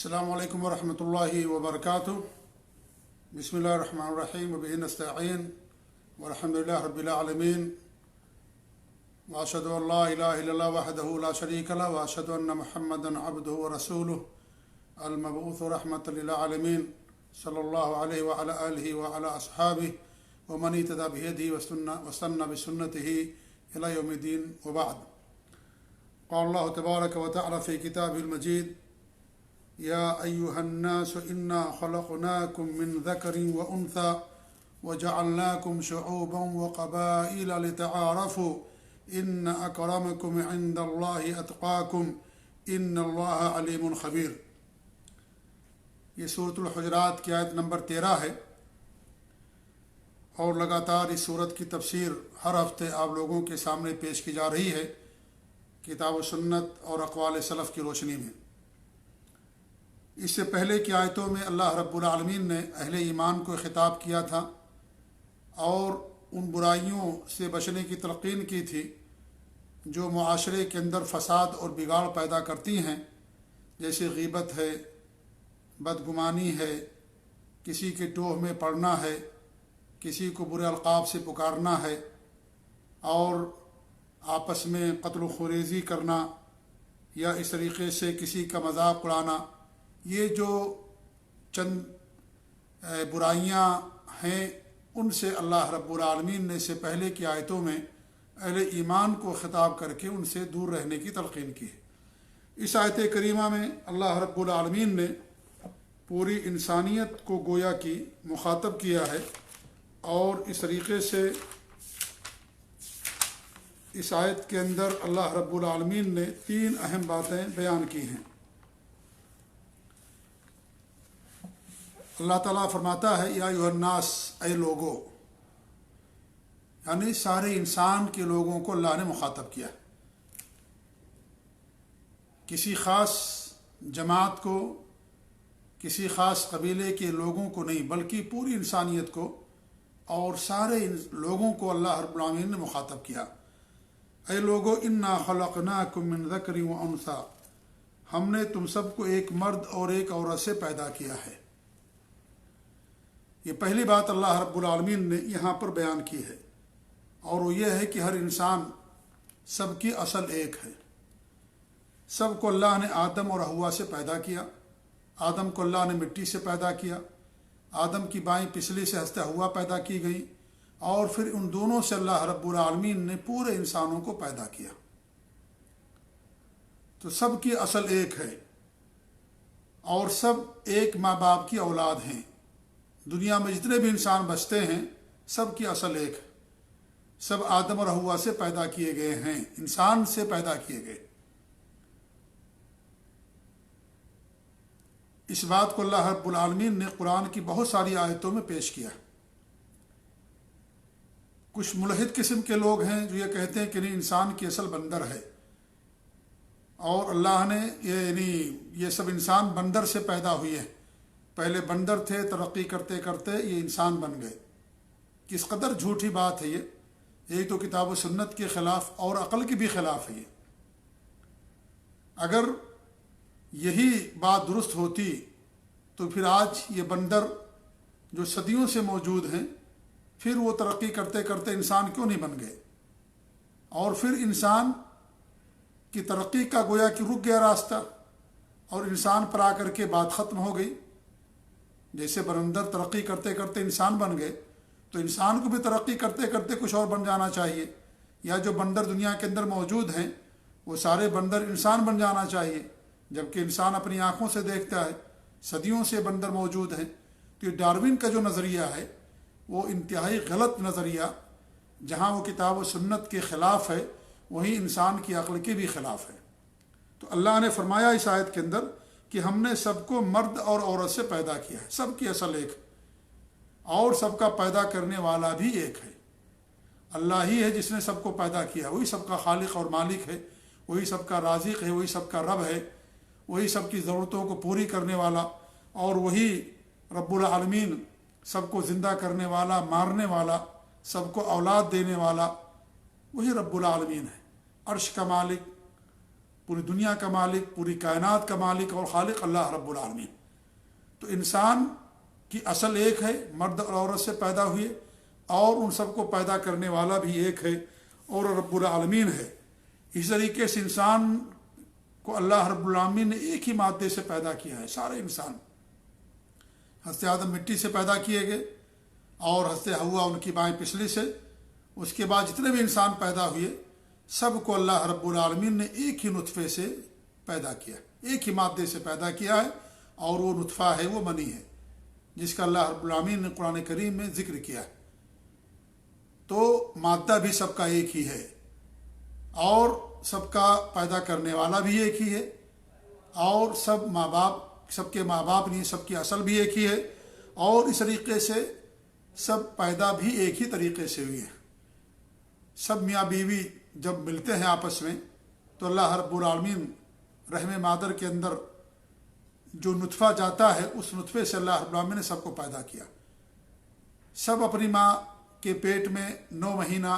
السلام علیکم ورحمۃ اللہ وبرکاتہ۔ بسم اللہ الرحمن الرحیم وبہ نستعین والحمد للہ رب العالمین واشہد ان لا الہ الا اللہ وحدہ لا شریک لہ واشہد ان محمدا عبدہ ورسولہ المبعوث رحمۃ للعالمین صلی اللہ علیہ وعلی آلہ وعلی اصحابہ ومن اہتدی بہدیہ واستنى بسنتہ الی یوم الدین وبعد۔ قال اللہ تبارک وتعالی فی کتابہ المجید: یا ایہا الناس انا خلقناکم من ذکر وانثی وجعلناکم شعوبا وقبائل لتعارفوا ان اکرمکم عند اللہ اتقاکم ان اللہ علیم خبیر۔ یہ سورۃ الحجرات کی آیت نمبر 13 ہے، اور لگاتار اس سورت کی تفسیر ہر ہفتے آپ لوگوں کے سامنے پیش کی جا رہی ہے کتاب و سنت اور اقوال سلف کی روشنی میں۔ اس سے پہلے کی آیتوں میں اللہ رب العالمین نے اہل ایمان کو خطاب کیا تھا اور ان برائیوں سے بچنے کی تلقین کی تھی جو معاشرے کے اندر فساد اور بگاڑ پیدا کرتی ہیں، جیسے غیبت ہے، بدگمانی ہے، کسی کے ٹوہ میں پڑنا ہے، کسی کو برے القاب سے پکارنا ہے، اور آپس میں قتل و خریزی کرنا یا اس طریقے سے کسی کا مذاق اڑانا۔ یہ جو چند برائیاں ہیں، ان سے اللہ رب العالمین نے اس سے پہلے کی آیتوں میں اہل ایمان کو خطاب کر کے ان سے دور رہنے کی تلقین کی ہے۔ اس آیت کریمہ میں اللہ رب العالمین نے پوری انسانیت کو گویا کی مخاطب کیا ہے، اور اس طریقے سے اس آیت کے اندر اللہ رب العالمین نے 3 اہم باتیں بیان کی ہیں۔ اللہ تعالیٰ فرماتا ہے: یا ایھا الناس، اے لوگو، یعنی سارے انسان کے لوگوں کو اللہ نے مخاطب کیا، کسی خاص جماعت کو، کسی خاص قبیلے کے لوگوں کو نہیں، بلکہ پوری انسانیت کو اور سارے لوگوں کو اللہ رب العالمین نے مخاطب کیا۔ اے لوگو، انا خلقناکم من ذکر و انثی، ہم نے تم سب کو ایک مرد اور ایک عورت سے پیدا کیا ہے۔ یہ پہلی بات اللہ رب العالمین نے یہاں پر بیان کی ہے، اور وہ یہ ہے کہ ہر انسان سب کی اصل ایک ہے۔ سب کو اللہ نے آدم اور حوا سے پیدا کیا۔ آدم کو اللہ نے مٹی سے پیدا کیا، آدم کی بائیں پسلی سے ہستہ حوا پیدا کی گئی، اور پھر ان دونوں سے اللہ رب العالمین نے پورے انسانوں کو پیدا کیا۔ تو سب کی اصل ایک ہے، اور سب ایک ماں باپ کی اولاد ہیں۔ دنیا میں جتنے بھی انسان بستے ہیں، سب کی اصل ایک ہے، سب آدم اور حوا سے پیدا کیے گئے ہیں، انسان سے پیدا کیے گئے۔ اس بات کو اللہ رب العالمین نے قرآن کی بہت ساری آیتوں میں پیش کیا۔ کچھ ملحد قسم کے لوگ ہیں جو یہ کہتے ہیں کہ نہیں، انسان کی اصل بندر ہے، اور اللہ نے یہ سب انسان بندر سے پیدا ہوئے ہیں، پہلے بندر تھے، ترقی کرتے کرتے یہ انسان بن گئے۔ کس قدر جھوٹی بات ہے یہ تو کتاب و سنت کے خلاف اور عقل کے بھی خلاف ہے یہ۔ اگر یہی بات درست ہوتی تو پھر آج یہ بندر جو صدیوں سے موجود ہیں، پھر وہ ترقی کرتے کرتے انسان کیوں نہیں بن گئے، اور پھر انسان کی ترقی کا گویا کہ رک گیا راستہ، اور انسان پر آ کر کے بات ختم ہو گئی۔ جیسے بندر ترقی کرتے کرتے انسان بن گئے، تو انسان کو بھی ترقی کرتے کرتے کچھ اور بن جانا چاہیے، یا جو بندر دنیا کے اندر موجود ہیں وہ سارے بندر انسان بن جانا چاہیے، جبکہ انسان اپنی آنکھوں سے دیکھتا ہے صدیوں سے بندر موجود ہیں۔ تو یہ ڈارون کا جو نظریہ ہے وہ انتہائی غلط نظریہ، جہاں وہ کتاب و سنت کے خلاف ہے، وہیں انسان کی عقل کے بھی خلاف ہے۔ تو اللہ نے فرمایا اس آیت کے اندر کہ ہم نے سب کو مرد اور عورت سے پیدا کیا ہے، سب کی اصل ایک ہے، اور سب کا پیدا کرنے والا بھی ایک ہے۔ اللہ ہی ہے جس نے سب کو پیدا کیا، وہی سب کا خالق اور مالک ہے، وہی سب کا رازق ہے، وہی سب کا رب ہے، وہی سب کی ضرورتوں کو پوری کرنے والا، اور وہی رب العالمین سب کو زندہ کرنے والا، مارنے والا، سب کو اولاد دینے والا، وہی رب العالمین ہے۔ عرش کا مالک پوری دنیا کا مالک، پوری کائنات کا مالک اور خالق اللہ رب العالمین۔ تو انسان کی اصل ایک ہے، مرد اور عورت سے پیدا ہوئے، اور ان سب کو پیدا کرنے والا بھی ایک ہے اور رب العالمین ہے۔ اس طریقے سے انسان کو اللہ رب العالمین نے ایک ہی مادے سے پیدا کیا ہے۔ سارے انسان حضرت آدم مٹی سے پیدا کیے گئے اور حضرت حوا ان کی بائیں پسلی سے۔ اس کے بعد جتنے بھی انسان پیدا ہوئے سب کو اللہ رب العالمین نے ایک ہی نطفے سے پیدا کیا، ایک ہی مادے سے پیدا کیا ہے، اور وہ نطفہ ہے، وہ منی ہے، جس کا اللہ رب العالمین نے قرآن کریم میں ذکر کیا ہے۔ تو مادہ بھی سب کا ایک ہی ہے، اور سب کا پیدا کرنے والا بھی ایک ہی ہے، اور سب کے ماں باپ نہیں، سب کی اصل بھی ایک ہی ہے، اور اس طریقے سے سب پیدا بھی ایک ہی طریقے سے ہوئی ہے۔ سب میاں بیوی جب ملتے ہیں آپس میں تو اللہ رب العالمین رحم مادر کے اندر جو نطفہ جاتا ہے اس نطفے سے اللہ رب العالمین نے سب کو پیدا کیا۔ سب اپنی ماں کے پیٹ میں 9 مہینہ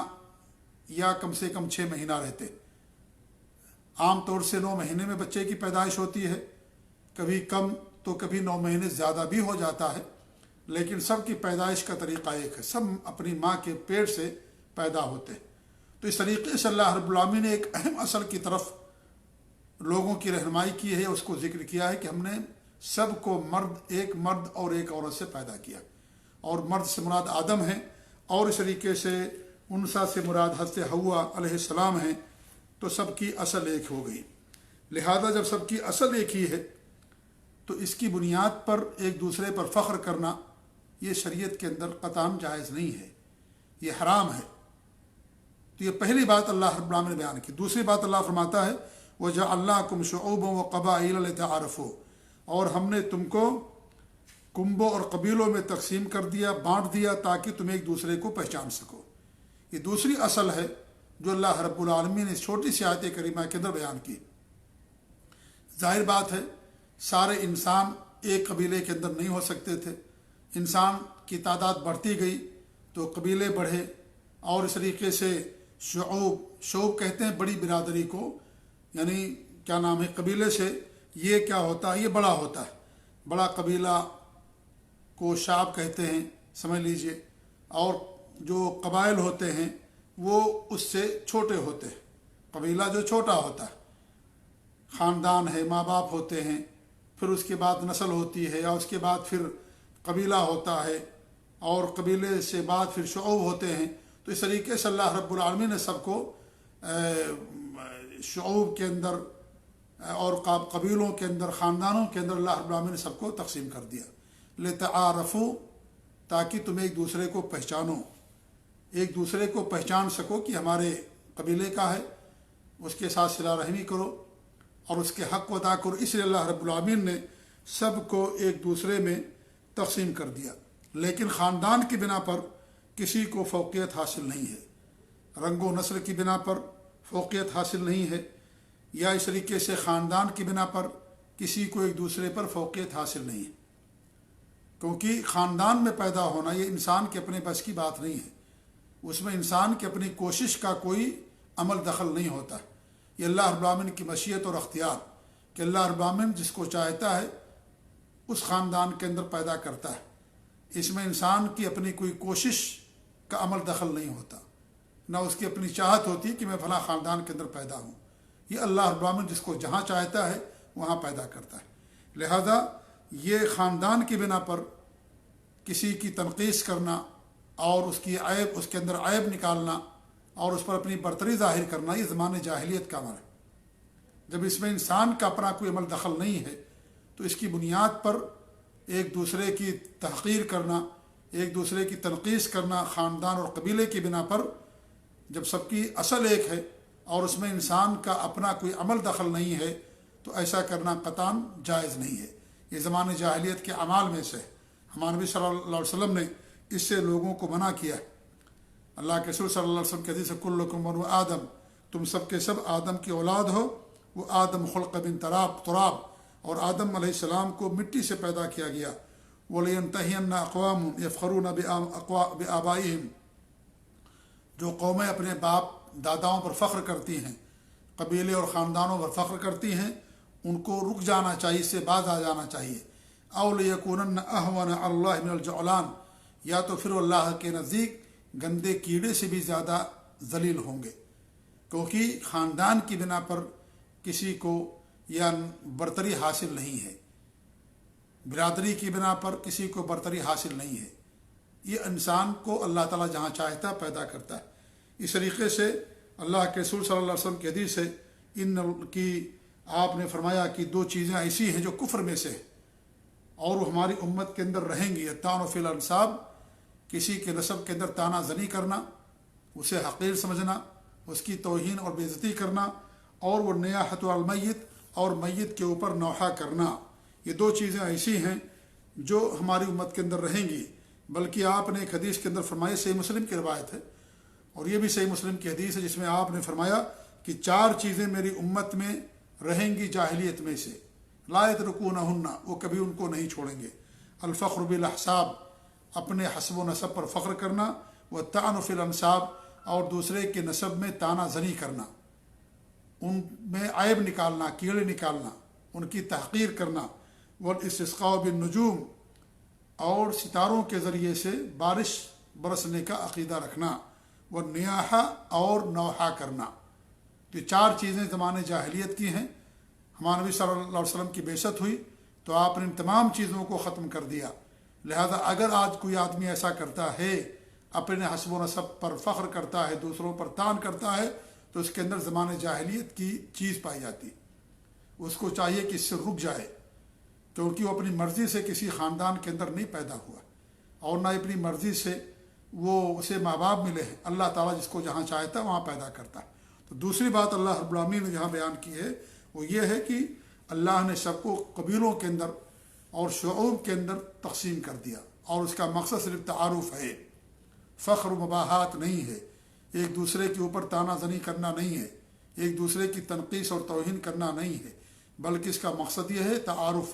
یا کم سے کم 6 مہینہ رہتے۔ عام طور سے 9 مہینے میں بچے کی پیدائش ہوتی ہے، کبھی کم تو کبھی 9 مہینے زیادہ بھی ہو جاتا ہے، لیکن سب کی پیدائش کا طریقہ ایک ہے، سب اپنی ماں کے پیٹ سے پیدا ہوتے ہیں۔ تو اس طریقے سے اللہ رب العالمین نے ایک اہم اصل کی طرف لوگوں کی رہنمائی کی ہے، اس کو ذکر کیا ہے کہ ہم نے سب کو ایک مرد اور ایک عورت سے پیدا کیا، اور مرد سے مراد آدم ہیں، اور اس طریقے سے انسا سے مراد حضرت حوا علیہ السلام ہیں۔ تو سب کی اصل ایک ہو گئی۔ لہذا جب سب کی اصل ایک ہی ہے تو اس کی بنیاد پر ایک دوسرے پر فخر کرنا یہ شریعت کے اندر قطعاً جائز نہیں ہے، یہ حرام ہے۔ تو یہ پہلی بات اللہ رب العالمین نے بیان کی۔ دوسری بات اللہ فرماتا ہے وَجَعَلْنَاكُمْ شُعُوبًا وَقَبَائِلَ لِتَعَارَفُوا، اور ہم نے تم کو کنبوں اور قبیلوں میں تقسیم کر دیا، بانٹ دیا، تاکہ تم ایک دوسرے کو پہچان سکو۔ یہ دوسری اصل ہے جو اللہ رب العالمین نے اس چھوٹی سی آیت کریمہ کے اندر بیان کی۔ ظاہر بات ہے سارے انسان ایک قبیلے کے اندر نہیں ہو سکتے تھے، انسان کی تعداد بڑھتی گئی تو قبیلے بڑھے، اور اس طریقے سے شعوب کہتے ہیں بڑی برادری کو، یعنی کیا نام ہے، قبیلے سے یہ کیا ہوتا ہے، یہ بڑا ہوتا ہے، بڑا قبیلہ کو شعب کہتے ہیں، سمجھ لیجئے، اور جو قبائل ہوتے ہیں وہ اس سے چھوٹے ہوتے ہیں۔ قبیلہ جو چھوٹا ہوتا ہے، خاندان ہے، ماں باپ ہوتے ہیں، پھر اس کے بعد نسل ہوتی ہے، اور اس کے بعد پھر قبیلہ ہوتا ہے، اور قبیلے سے بعد پھر شعوب ہوتے ہیں۔ تو اس طریقے سے اللہ رب العالمین نے سب کو شعوب کے اندر اور قبیلوں کے اندر، خاندانوں کے اندر اللہ رب العالمین نے سب کو تقسیم کر دیا۔ لِتَعَارَفُوا، تاکہ تم ایک دوسرے کو پہچانو، ایک دوسرے کو پہچان سکو کہ ہمارے قبیلے کا ہے، اس کے ساتھ صلہ رحمی کرو اور اس کے حق کو ادا کرو۔ اس لیے اللہ رب العالمین نے سب کو ایک دوسرے میں تقسیم کر دیا، لیکن خاندان کی بنا پر کسی کو فوقیت حاصل نہیں ہے، رنگ و نسل کی بنا پر فوقیت حاصل نہیں ہے، یا اس طریقے سے خاندان کی بنا پر کسی کو ایک دوسرے پر فوقیت حاصل نہیں ہے، کیونکہ خاندان میں پیدا ہونا یہ انسان کے اپنے بس کی بات نہیں ہے، اس میں انسان کی اپنی کوشش کا کوئی عمل دخل نہیں ہوتا۔ یہ اللہ رب العالمین کی مشیت اور اختیار کہ اللہ رب العالمین جس کو چاہتا ہے اس خاندان کے اندر پیدا کرتا ہے، اس میں انسان کی اپنی کوئی کوشش کا عمل دخل نہیں ہوتا، نہ اس کی اپنی چاہت ہوتی کہ میں فلاں خاندان کے اندر پیدا ہوں۔ یہ اللہ رب العالمین جس کو جہاں چاہتا ہے وہاں پیدا کرتا ہے۔ لہذا یہ خاندان کی بنا پر کسی کی تنقیص کرنا اور اس کی عیب، اس کے اندر عیب نکالنا اور اس پر اپنی برتری ظاہر کرنا، یہ زمانۂ جاہلیت کا عمل ہے۔ جب اس میں انسان کا اپنا کوئی عمل دخل نہیں ہے تو اس کی بنیاد پر ایک دوسرے کی تحقیر کرنا، ایک دوسرے کی تنقیص کرنا خاندان اور قبیلے کی بنا پر، جب سب کی اصل ایک ہے اور اس میں انسان کا اپنا کوئی عمل دخل نہیں ہے تو ایسا کرنا قطعاً جائز نہیں ہے۔ یہ زمانۂ جاہلیت کے اعمال میں سے ہمارے نبی صلی اللہ علیہ وسلم نے اس سے لوگوں کو منع کیا ہے۔ اللہ کے رسول صلی اللہ علیہ وسلم کے حدیث کلکم بنو آدم، تم سب کے سب آدم کی اولاد ہو، وہ آدم خلق من تراب، اور آدم علیہ السلام کو مٹی سے پیدا کیا گیا۔ وَلَيَنْتَهِيَنَّ أَقْوَامٌ يَفْخَرُونَ بِآبَائِهِمْ، جو قومیں اپنے باپ داداؤں پر فخر کرتی ہیں، قبیلے اور خاندانوں پر فخر کرتی ہیں ان کو رک جانا چاہیے، اس سے باز آ جانا چاہیے۔ او لیکونن اہون علی اللہ من الجعلان، یا تو پھر اللہ کے نزدیک گندے کیڑے سے بھی زیادہ ذلیل ہوں گے، کیونکہ خاندان کی بنا پر کسی کو یا برتری حاصل نہیں ہے، برادری کی بنا پر کسی کو برتری حاصل نہیں ہے۔ یہ انسان کو اللہ تعالیٰ جہاں چاہتا پیدا کرتا ہے۔ اس طریقے سے اللہ کے رسول صلی اللہ علیہ وسلم کی حدیث ہے ان کی آپ نے فرمایا کہ دو چیزیں ایسی ہیں جو کفر میں سے ہیں اور وہ ہماری امت کے اندر رہیں گی، الطعن فی الانساب، کسی کے نسب کے اندر تانا زنی کرنا، اسے حقیر سمجھنا، اس کی توہین اور بے عزتی کرنا، اور وہ نیاحت علی المیت، اور میت کے اوپر نوحہ کرنا۔ یہ دو چیزیں ایسی ہیں جو ہماری امت کے اندر رہیں گی۔ بلکہ آپ نے ایک حدیث کے اندر فرمایا، صحیح مسلم کی روایت ہے اور یہ بھی صحیح مسلم کی حدیث ہے، جس میں آپ نے فرمایا کہ 4 چیزیں میری امت میں رہیں گی جاہلیت میں سے، لا یترکونہن، وہ کبھی ان کو نہیں چھوڑیں گے۔ الفخر بالاحساب، اپنے حسب و نسب پر فخر کرنا، والطعن فی الانساب، اور دوسرے کے نسب میں تانا زنی کرنا، ان میں عیب نکالنا، کیڑے نکالنا، ان کی تحقیر کرنا، والاستسقاء بالنجوم، اور ستاروں کے ذریعے سے بارش برسنے کا عقیدہ رکھنا، والنیاحہ، اور نوحہ کرنا۔ تو 4 چیزیں زمانے جاہلیت کی ہیں۔ ہمارے نبی صلی اللہ علیہ وسلم کی بعثت ہوئی تو آپ نے ان تمام چیزوں کو ختم کر دیا۔ لہذا اگر آج کوئی آدمی ایسا کرتا ہے، اپنے حسب و نسب پر فخر کرتا ہے، دوسروں پر طعن کرتا ہے، تو اس کے اندر زمانے جاہلیت کی چیز پائی جاتی۔ اس کو چاہیے کہ اس سے رک جائے، کیونکہ وہ اپنی مرضی سے کسی خاندان کے اندر نہیں پیدا ہوا، اور نہ اپنی مرضی سے وہ اسے ماں باپ ملے ہیں۔ اللہ تعالیٰ جس کو جہاں چاہتا ہے وہاں پیدا کرتا ہے۔ تو دوسری بات اللہ رب العالمین نے جہاں بیان کی ہے وہ یہ ہے کہ اللہ نے سب کو قبیلوں کے اندر اور شعوب کے اندر تقسیم کر دیا، اور اس کا مقصد صرف تعارف ہے، فخر و مباحات نہیں ہے، ایک دوسرے کے اوپر تانا زنی کرنا نہیں ہے، ایک دوسرے کی تنقیص اور توہین کرنا نہیں ہے، بلکہ اس کا مقصد یہ ہے تعارف،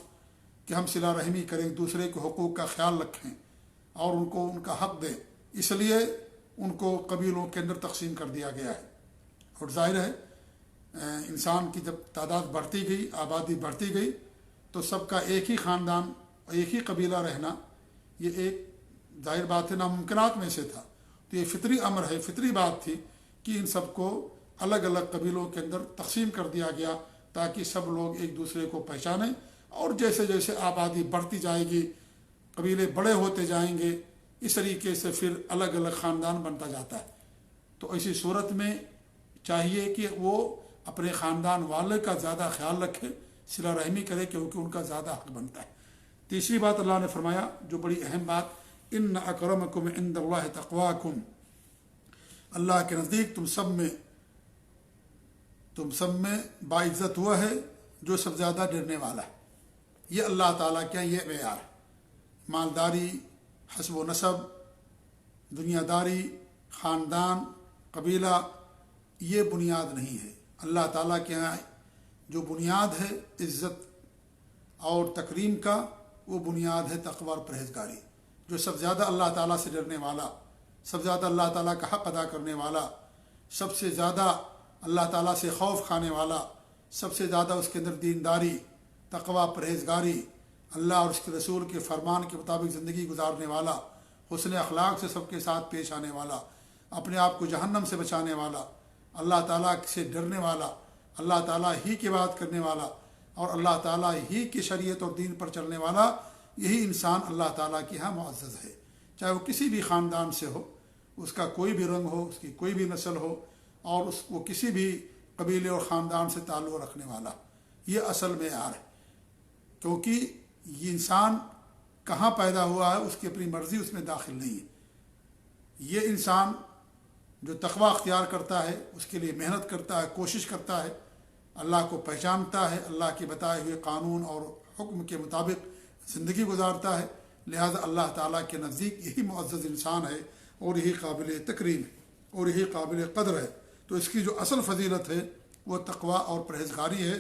کہ ہم صلہ رحمی کریں، ایک دوسرے کے حقوق کا خیال رکھیں اور ان کو ان کا حق دیں۔ اس لیے ان کو قبیلوں کے اندر تقسیم کر دیا گیا ہے۔ اور ظاہر ہے انسان کی جب تعداد بڑھتی گئی، آبادی بڑھتی گئی، تو سب کا ایک ہی خاندان، ایک ہی قبیلہ رہنا، یہ ایک ظاہر بات ہے ناممکنات میں سے تھا۔ تو یہ فطری امر ہے، فطری بات تھی کہ ان سب کو الگ الگ قبیلوں کے اندر تقسیم کر دیا گیا تاکہ سب لوگ ایک دوسرے کو پہچانیں، اور جیسے جیسے آبادی بڑھتی جائے گی، قبیلے بڑے ہوتے جائیں گے، اس طریقے سے پھر الگ الگ خاندان بنتا جاتا ہے۔ تو ایسی صورت میں چاہیے کہ وہ اپنے خاندان والے کا زیادہ خیال رکھے، صلہ رحمی کرے، کیونکہ ان کا زیادہ حق بنتا ہے۔ تیسری بات اللہ نے فرمایا جو بڑی اہم بات، ان اکرمکم عند اللہ تقواکم، اللہ کے نزدیک تم سب میں باعزت ہوا ہے جو سب زیادہ ڈرنے والا ہے۔ یہ اللہ تعالیٰ کیا یہ معیار ہے۔ مالداری، حسب و نسب، دنیا داری، خاندان، قبیلہ، یہ بنیاد نہیں ہے۔ اللہ تعالیٰ کے یہاں جو بنیاد ہے عزت اور تکریم کا، وہ بنیاد ہے تقوی اور پرہیزگاری۔ جو سب زیادہ اللہ تعالیٰ سے ڈرنے والا، سب زیادہ اللہ تعالیٰ کا حق ادا کرنے والا، سب سے زیادہ اللہ تعالیٰ سے خوف کھانے والا، سب سے زیادہ اس کے اندر دینداری، تقوی، پرہیزگاری، اللہ اور اس کے رسول کے فرمان کے مطابق زندگی گزارنے والا، حسن اخلاق سے سب کے ساتھ پیش آنے والا، اپنے آپ کو جہنم سے بچانے والا، اللہ تعالیٰ سے ڈرنے والا، اللہ تعالیٰ ہی کی بات کرنے والا، اور اللہ تعالیٰ ہی کی شریعت اور دین پر چلنے والا، یہی انسان اللہ تعالیٰ کے ہاں معزز ہے، چاہے وہ کسی بھی خاندان سے ہو، اس کا کوئی بھی رنگ ہو، اس کی کوئی بھی نسل ہو، اور اس کو کسی بھی قبیلے اور خاندان سے تعلق رکھنے والا۔ یہ اصل معیار ہے، کیونکہ یہ انسان کہاں پیدا ہوا ہے اس کی اپنی مرضی اس میں داخل نہیں ہے۔ یہ انسان جو تقوی اختیار کرتا ہے، اس کے لیے محنت کرتا ہے، کوشش کرتا ہے، اللہ کو پہچانتا ہے، اللہ کے بتائے ہوئے قانون اور حکم کے مطابق زندگی گزارتا ہے، لہذا اللہ تعالیٰ کے نزدیک یہی معزز انسان ہے، اور یہی قابل تکریم ہے، اور یہی قابل قدر ہے۔ تو اس کی جو اصل فضیلت ہے وہ تقوی اور پرہیزگاری ہے،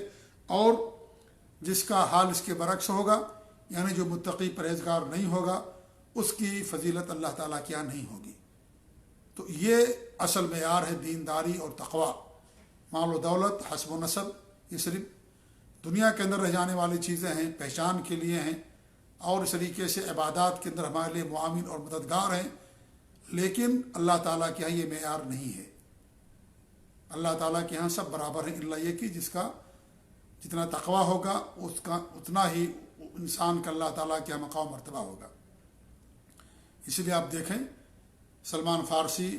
اور جس کا حال اس کے برعکس ہوگا، یعنی جو متقی پرہیزگار نہیں ہوگا، اس کی فضیلت اللہ تعالیٰ کیا نہیں ہوگی۔ تو یہ اصل معیار ہے دینداری اور تقوی۔ مال و دولت، حسب و نسب، یہ صرف دنیا کے اندر رہ جانے والی چیزیں ہیں، پہچان کے لیے ہیں، اور اس طریقے سے عبادات کے اندر ہمارے لیے معاون اور مددگار ہیں، لیکن اللہ تعالیٰ کے یہاں یہ معیار نہیں ہے۔ اللہ تعالیٰ کے یہاں سب برابر ہیں، الا یہ کہ جس کا جتنا تقویٰ ہوگا اس کا اتنا ہی انسان کا اللہ تعالیٰ کے یہاں مقام و مرتبہ ہوگا۔ اس لیے آپ دیکھیں سلمان فارسی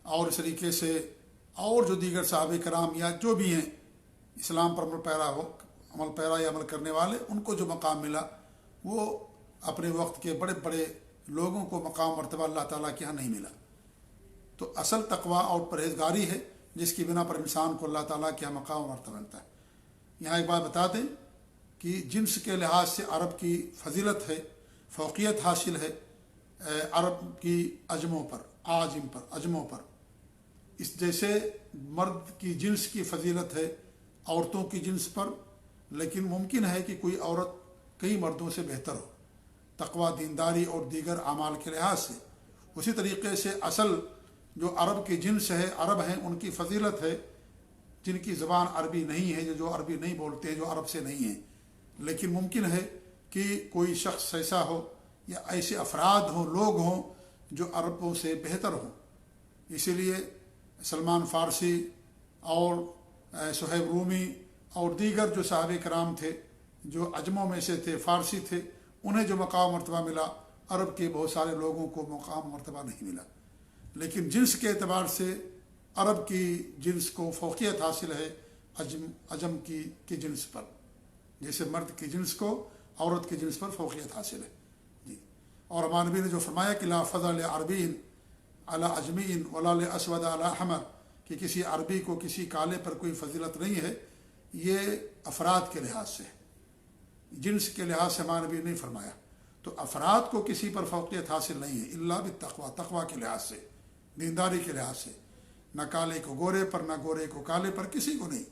اور اس طریقے سے اور جو دیگر صحابہ کرام یا جو بھی ہیں اسلام پر عمل پیرا یا عمل کرنے والے، ان کو جو مقام ملا وہ اپنے وقت کے بڑے بڑے لوگوں کو مقام مرتبہ اللہ تعالیٰ کے یہاں نہیں ملا۔ تو اصل تقویٰ اور پرہیزگاری ہے جس کی بنا پر انسان کو اللہ تعالیٰ کے یہاں مقام و مرتبہ ملتا ہے۔ یہاں ایک بات بتا دیں کہ جنس کے لحاظ سے عرب کی فضیلت ہے، فوقیت حاصل ہے عرب کی عجموں پر، اس جیسے مرد کی جنس کی فضیلت ہے عورتوں کی جنس پر، لیکن ممکن ہے کہ کوئی عورت کئی مردوں سے بہتر ہو تقویٰ، دینداری اور دیگر اعمال کے لحاظ سے۔ اسی طریقے سے اصل جو عرب کی جنس ہے، عرب ہیں، ان کی فضیلت ہے جن کی زبان عربی نہیں ہے، جو عربی نہیں بولتے ہیں، جو عرب سے نہیں ہیں، لیکن ممکن ہے کہ کوئی شخص ایسا ہو یا ایسے افراد ہوں، لوگ ہوں جو عربوں سے بہتر ہوں۔ اسی لیے سلمان فارسی اور صہیب رومی اور دیگر جو صحابہ کرام تھے جو عجموں میں سے تھے، فارسی تھے، انہیں جو مقام مرتبہ ملا، عرب کے بہت سارے لوگوں کو مقام مرتبہ نہیں ملا۔ لیکن جنس کے اعتبار سے عرب کی جنس کو فوقیت حاصل ہے عجم کی جنس پر، جیسے مرد کی جنس کو عورت کی جنس پر فوقیت حاصل ہے۔ جی، اور ہمارے نبی نے جو فرمایا کہ لا فضل عربین علی عجمین ولا اسود علی احمر، کہ کسی عربی کو کسی کالے پر کوئی فضیلت نہیں ہے، یہ افراد کے لحاظ سے، جنس کے لحاظ سے ہمارے نبی نے نہیں فرمایا۔ تو افراد کو کسی پر فوقیت حاصل نہیں ہے الا بالتقویٰ، تقویٰ کے لحاظ سے، دینداری کے لحاظ سے، نہ کالے کو گورے پر، نہ گورے کو کالے پر، کسی کو نہیں۔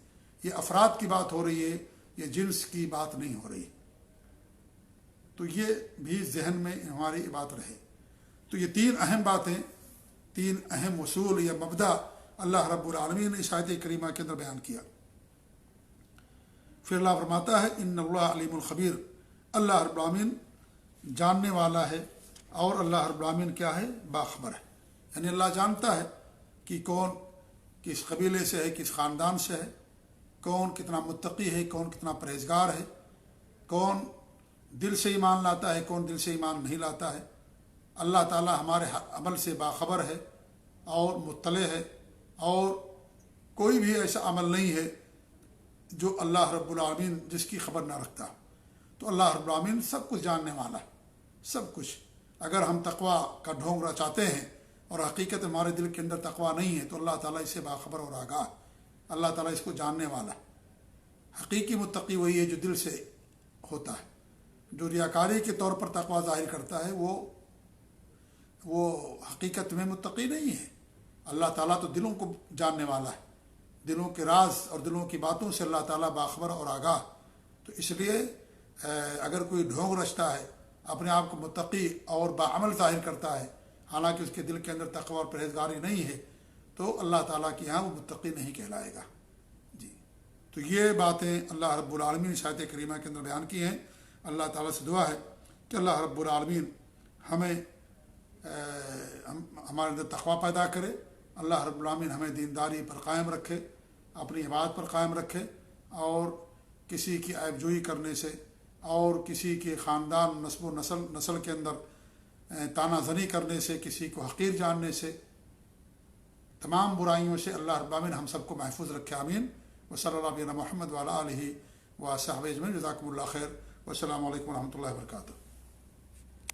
یہ افراد کی بات ہو رہی ہے، یہ جنس کی بات نہیں ہو رہی۔ تو یہ بھی ذہن میں ہماری بات رہے۔ تو یہ تین اہم باتیں، تین اہم اصول یا مبدا اللہ رب العالمین نے اس آیت کریمہ کے اندر بیان کیا۔ پھر اللہ فرماتا ہے ان اللہ علیم الخبیر، اللہ رب العالمین جاننے والا ہے، اور اللہ رب العالمین کیا ہے؟ باخبر ہے۔ یعنی اللہ جانتا ہے کہ کون کس قبیلے سے ہے، کس خاندان سے ہے، کون کتنا متقی ہے، کون کتنا پرہیزگار ہے، کون دل سے ایمان لاتا ہے، کون دل سے ایمان نہیں لاتا ہے۔ اللہ تعالی ہمارے عمل سے باخبر ہے اور مطلع ہے، اور کوئی بھی ایسا عمل نہیں ہے جو اللہ رب العالمین جس کی خبر نہ رکھتا۔ تو اللہ رب العالمین سب کچھ جاننے والا ہے، سب کچھ۔ اگر ہم تقویٰ کا ڈھونگ رچاتے ہیں اور حقیقت ہمارے دل کے اندر تقویٰ نہیں ہے، تو اللہ تعالیٰ اس سے باخبر اور آگاہ، اللہ تعالیٰ اس کو جاننے والا ہے۔ حقیقی متقی وہی ہے جو دل سے ہوتا ہے، جو ریاکاری کے طور پر تقویٰ ظاہر کرتا ہے وہ حقیقت میں متقی نہیں ہے۔ اللہ تعالیٰ تو دلوں کو جاننے والا ہے، دلوں کے راز اور دلوں کی باتوں سے اللہ تعالیٰ باخبر اور آگاہ۔ تو اس لیے اگر کوئی ڈھونگ رچتا ہے، اپنے آپ کو متقی اور باعمل ظاہر کرتا ہے، حالانکہ اس کے دل کے اندر تقویٰ اور پرہیزگاری نہیں ہے، تو اللہ تعالیٰ کے یہاں وہ متقی نہیں کہلائے گا۔ جی، تو یہ باتیں اللہ رب العالمین نے آیت کریمہ کے اندر بیان کی ہیں۔ اللہ تعالیٰ سے دعا ہے کہ اللہ رب العالمین ہمیں ہمارے اندر تقویٰ پیدا کرے، اللہ رب العالمین ہمیں دینداری پر قائم رکھے، اپنی عبادت پر قائم رکھے، اور کسی کی عیب جوئی کرنے سے اور کسی کے خاندان، نسب و نسل کے اندر تانا زنی کرنے سے، کسی کو حقیر جاننے سے، تمام برائیوں سے اللہ رب العالمین ہم سب کو محفوظ رکھے، آمین۔ وصلی اللہ علیہ محمد وعلی آلہ وصحبہ اجمعین۔ جزاکم اللہ خیر، والسلام علیکم ورحمۃ اللہ وبرکاتہ۔